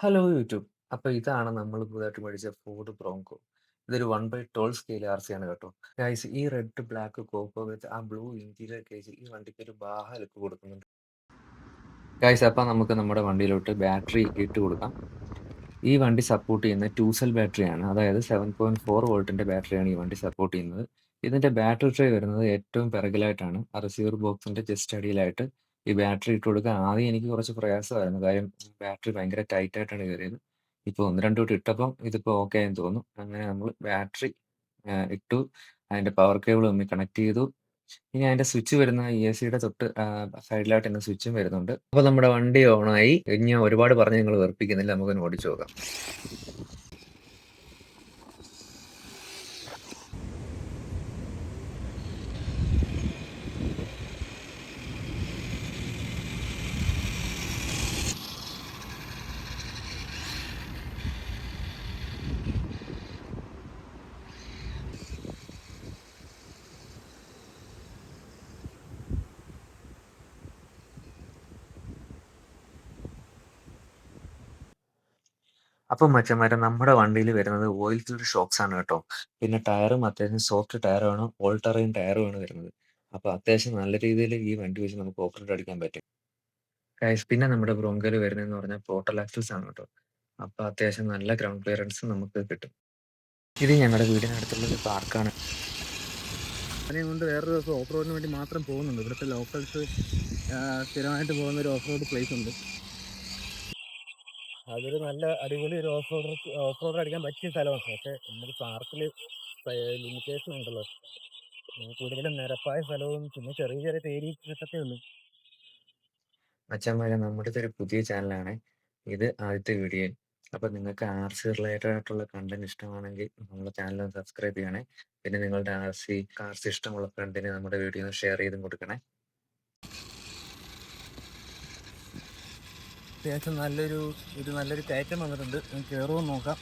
Hello YouTube. അപ്പൊ ഇതാണ് നമ്മൾ പുതുതായിട്ട് മേടിച്ച ഫോർഡ് ബ്രോങ്കോ. ഇതൊരു 1/12 സ്കെയിൽ ആർ സി ആണ് കേട്ടോ. ഗൈസ്, ഈ റെഡ് ബ്ലാക്ക് കോപ്പർ വിത്ത് ആ ബ്ലൂ ഇന്റീരിയർ കേജ് ഈ വണ്ടിക്ക് ഒരു ബാഹ ലുക്ക് കൊടുക്കുന്നുണ്ട്. ഗൈസ്, അപ്പൊ നമുക്ക് നമ്മുടെ വണ്ടിയിലോട്ട് ബാറ്ററി ഇട്ട് കൊടുക്കാം. ഈ വണ്ടി സപ്പോർട്ട് ചെയ്യുന്ന 2 സെൽ ബാറ്ററിയാണ്. അതായത് 7.4 വോൾട്ടിന്റെ ബാറ്ററിയാണ് ഈ വണ്ടി സപ്പോർട്ട് ചെയ്യുന്നത്. ഇതിന്റെ ബാറ്ററി ട്രേ വരുന്നത് ഏറ്റവും പിറകിലായിട്ടാണ്. ആ റിസീവർ ബോക്സിന്റെ ജസ്റ്റ് അടിയിലായിട്ട് ഈ ബാറ്ററി ഇട്ട് കൊടുക്കുക. ആദ്യം എനിക്ക് കുറച്ച് പ്രയാസമായിരുന്നു. കാര്യം ബാറ്ററി ഭയങ്കര ടൈറ്റ് ആയിട്ടാണ് കയറിയത്. ഇപ്പൊ 1, 2 വട്ടം ഇട്ടപ്പം ഇതിപ്പോ ഓക്കെ ആയെന്ന് തോന്നുന്നു. അങ്ങനെ നമ്മൾ ബാറ്ററി ഇട്ടു. അതിന്റെ പവർ കേബിൾ തമ്മിൽ കണക്ട് ചെയ്തു. ഇനി അതിന്റെ സ്വിച്ച് വരുന്ന എ.സിയുടെ തൊട്ട് സൈഡിലായിട്ട് തന്നെ സ്വിച്ചും വരുന്നുണ്ട്. അപ്പൊ നമ്മുടെ വണ്ടി ഓണായി. ഇനി ഞാൻ ഒരുപാട് പറഞ്ഞ് നിങ്ങളെ വെറുപ്പിക്കുന്നില്ല. നമുക്കൊന്ന് ഓടിച്ചു നോക്കാം. അപ്പം മച്ചന്മാരെ, നമ്മുടെ വണ്ടിയിൽ വരുന്നത് ഓയിൽ ഫിൽറ്റർ ഷോക്സ് ആണ് കേട്ടോ. പിന്നെ ടയറും അത്യാവശ്യം സോഫ്റ്റ് ടയറുമാണ്, ഓൾ ടെറൈൻ ടയറുമാണ് വരുന്നത്. അപ്പൊ അത്യാവശ്യം നല്ല രീതിയിൽ ഈ വണ്ടി വെച്ച് നമുക്ക് ഓഫ് റോഡ് അടിക്കാൻ പറ്റും. ഗൈസ്, പിന്നെ നമ്മുടെ ബ്രോങ്കോയിൽ വരുന്നതെന്ന് പറഞ്ഞാൽ പോർട്ടൽ ആക്സൽസ് ആണ് കേട്ടോ. അപ്പൊ അത്യാവശ്യം നല്ല ഗ്രൗണ്ട് ക്ലിയറൻസ് നമുക്ക് കിട്ടും. ഇത് ഞങ്ങളുടെ വീടിനടുത്തുള്ള ഒരു പാർക്കാണ്. അതിനെ കൊണ്ട് വേറൊരു ദിവസം ഓഫ് റോഡിന് വേണ്ടി മാത്രം പോകുന്നുണ്ട്. ഇവിടുത്തെ ലോക്കൽസ് സ്ഥിരമായിട്ട് പോകുന്ന ഒരു ഓഫ് റോഡ് പ്ലേസ് ഉണ്ട്. അതൊരു നല്ല അടിപൊളി ഒരു ഓഫ് റോഡ് അടിക്കാൻ പറ്റിയ സ്ഥലമാണ്. പക്ഷേ നമുക്ക് പാർക്കിൽ ലിമിറ്റേഷൻ ഉണ്ടല്ലോ. കൂടുതലും നിരപ്പായ സ്ഥലവും പിന്നെ ചെറിയ ചെറിയ തേരിയൊക്കെ ഉള്ളൂ. മച്ചന്മാരെ, നമ്മുടെ ഇതൊരു പുതിയ ചാനലാണ്. ഇത് ആദ്യത്തെ വീഡിയോ. അപ്പൊ നിങ്ങൾക്ക് ആർ സി റിലേറ്റഡ് ആയിട്ടുള്ള കണ്ടന്റ് ഇഷ്ടമാണെങ്കിൽ നമ്മുടെ ചാനൽ സബ്സ്ക്രൈബ് ചെയ്യണേ. പിന്നെ നിങ്ങളുടെ കാർസ് ഇഷ്ടമുള്ള ഫ്രണ്ടിന് നമ്മുടെ വീഡിയോ ഷെയർ ചെയ്തും കൊടുക്കണേ. അത്യാവശ്യം നല്ലൊരു കയറ്റം വന്നിട്ടുണ്ട്. കയറുമെന്ന് നോക്കാം.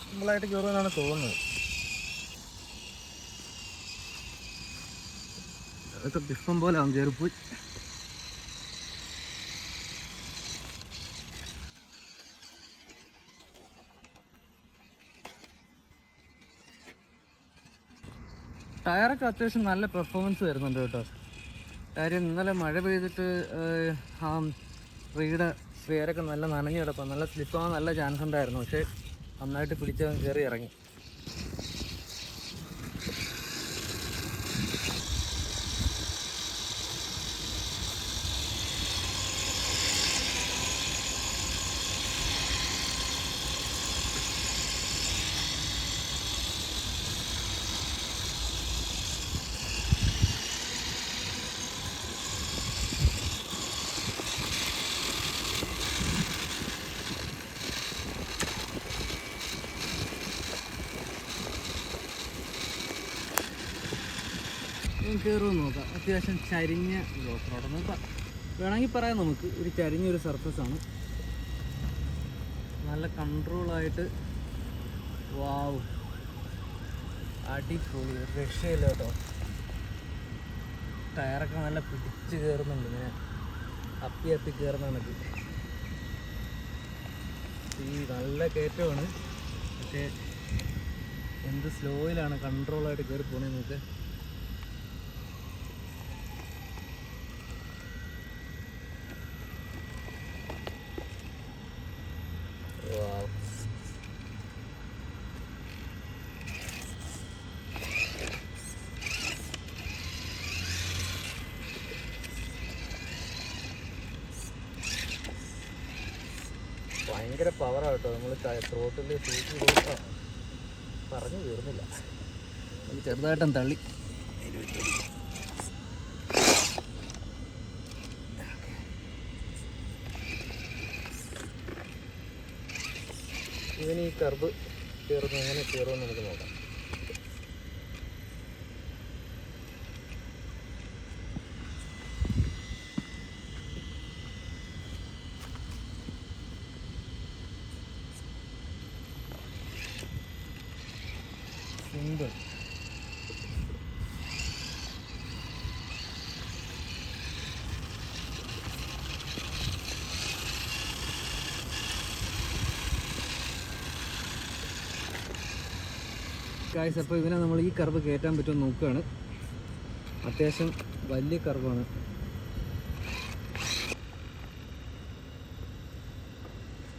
സിമ്പിളായിട്ട് കയറുമെന്നാണ് തോന്നുന്നത്. അതൊക്കെ പുഷ്പം പോലെ ആവും കയറിപ്പോയി. ടയറൊക്കെ അത്യാവശ്യം നല്ല പെർഫോമൻസ് വരുന്നുണ്ട് കേട്ടോ. കാര്യം ഇന്നലെ മഴ പെയ്തിട്ട് ആ റീയുടെ സ്പെയറൊക്കെ നല്ല നനഞ്ഞു കിടപ്പം, നല്ല സ്ലിപ്പാകാൻ നല്ല ചാൻസ് ഉണ്ടായിരുന്നു. പക്ഷേ നന്നായിട്ട് പിടിച്ചവൻ കയറി ഇറങ്ങി. കയറുമെന്ന് നോക്കാം. അത്യാവശ്യം ചരിഞ്ഞ ഓഫ് റോഡെന്ന് വേണമെങ്കിൽ പറയാം. നമുക്ക് ഒരു ചരിഞ്ഞൊരു സർഫസാണ്. നല്ല കൺട്രോളായിട്ട് വാവ്, അടിപൊളി, രക്ഷയില്ല കേട്ടോ. ടയറൊക്കെ നല്ല പിടിച്ച് കയറുന്നുണ്ട്. ഇങ്ങനെ അപ്പി കയറുന്ന കണക്ക്. ഈ നല്ല കയറ്റമാണ്, പക്ഷേ എന്ത് സ്ലോയിലാണ് കൺട്രോളായിട്ട് കയറി പോണേ നമുക്ക്. ഭയങ്കര പവറാണ് കേട്ടോ. നമ്മൾ ത്രോട്ടിൽ സൂചി കൊടുത്താൽ പറഞ്ഞു തീർന്നില്ല. ചെറുതായിട്ടും തള്ളി. ഇവന് ഈ കർബ് കയറുന്ന എങ്ങനെ കയറുമെന്ന് നമുക്ക് നോക്കാം. സിമ്പിൾ. ഗായ്സ്, അപ്പോൾ ഇവനെ നമ്മൾ ഈ കർവ് കയറ്റാൻ പറ്റുമെന്ന് നോക്കുകയാണ്. അത്യാവശ്യം വലിയ കർവാണ്.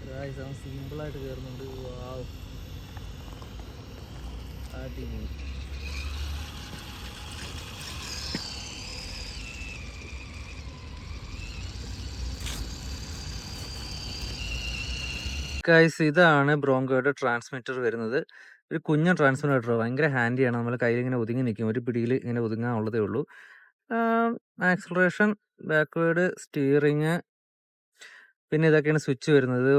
ഗായ്സ്, അവൻ സിമ്പിളായിട്ട് കയറുന്നുണ്ട്. വാവ്, അടിപൊളി. ഗൈസ്, ഇതാണ് ബ്രോങ്കോയുടെ ട്രാൻസ്മിറ്റർ വരുന്നത്. ഒരു കുഞ്ഞൻ ട്രാൻസ്മിറ്റർ, ഭയങ്കര ഹാൻഡിയാണ്. നമ്മൾ കയ്യിൽ ഇങ്ങനെ ഒതുങ്ങി നിൽക്കും, ഒരു പിടിയിൽ ഇങ്ങനെ ഒതുങ്ങാനുള്ളതേ ഉള്ളൂ. ആക്സലറേഷൻ, ബാക്ക്വേർഡ്, സ്റ്റിയറിങ്, പിന്നെ ഇതൊക്കെയാണ് സ്വിച്ച് വരുന്നത്.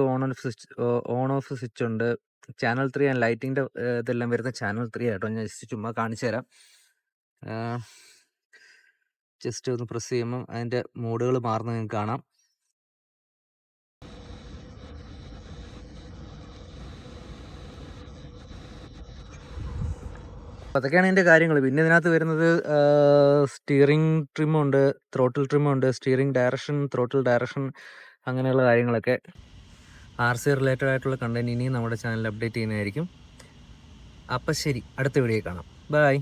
ഓൺ ഓഫ് സ്വിച്ച് ഉണ്ട്. ചാനൽ 3 ആൻഡ് ലൈറ്റിൻ്റെ ഇതെല്ലാം വരുന്ന ചാനൽ 3 ആട്ടോ. ഞാൻ ജസ്റ്റ് ചുമ്മാ കാണിച്ചു തരാം. ജസ്റ്റ് ഒന്ന് പ്രസ് ചെയ്യുമ്പോൾ അതിൻ്റെ മോഡുകൾ മാറുന്നത് നിങ്ങൾക്ക് കാണാം. അതൊക്കെയാണ് ഇതിൻ്റെ കാര്യങ്ങൾ. പിന്നെ ഇതിനകത്ത് വരുന്നത് സ്റ്റിയറിംഗ് ട്രിമ്മുണ്ട്, ത്രോട്ടിൽ ട്രിമ്മുണ്ട്, സ്റ്റിയറിംഗ് ഡയറക്ഷൻ, ത്രോട്ടിൽ ഡയറക്ഷൻ, അങ്ങനെയുള്ള കാര്യങ്ങളൊക്കെ. RC റിലേറ്റഡ് ആയിട്ടുള്ള കണ്ടന്റ് ഇനിയും നമ്മുടെ ചാനൽ അപ്ഡേറ്റ് ചെയ്യുന്നതായിരിക്കും. അപ്പം ശരി, അടുത്ത വീഡിയോ കാണാം. ബൈ.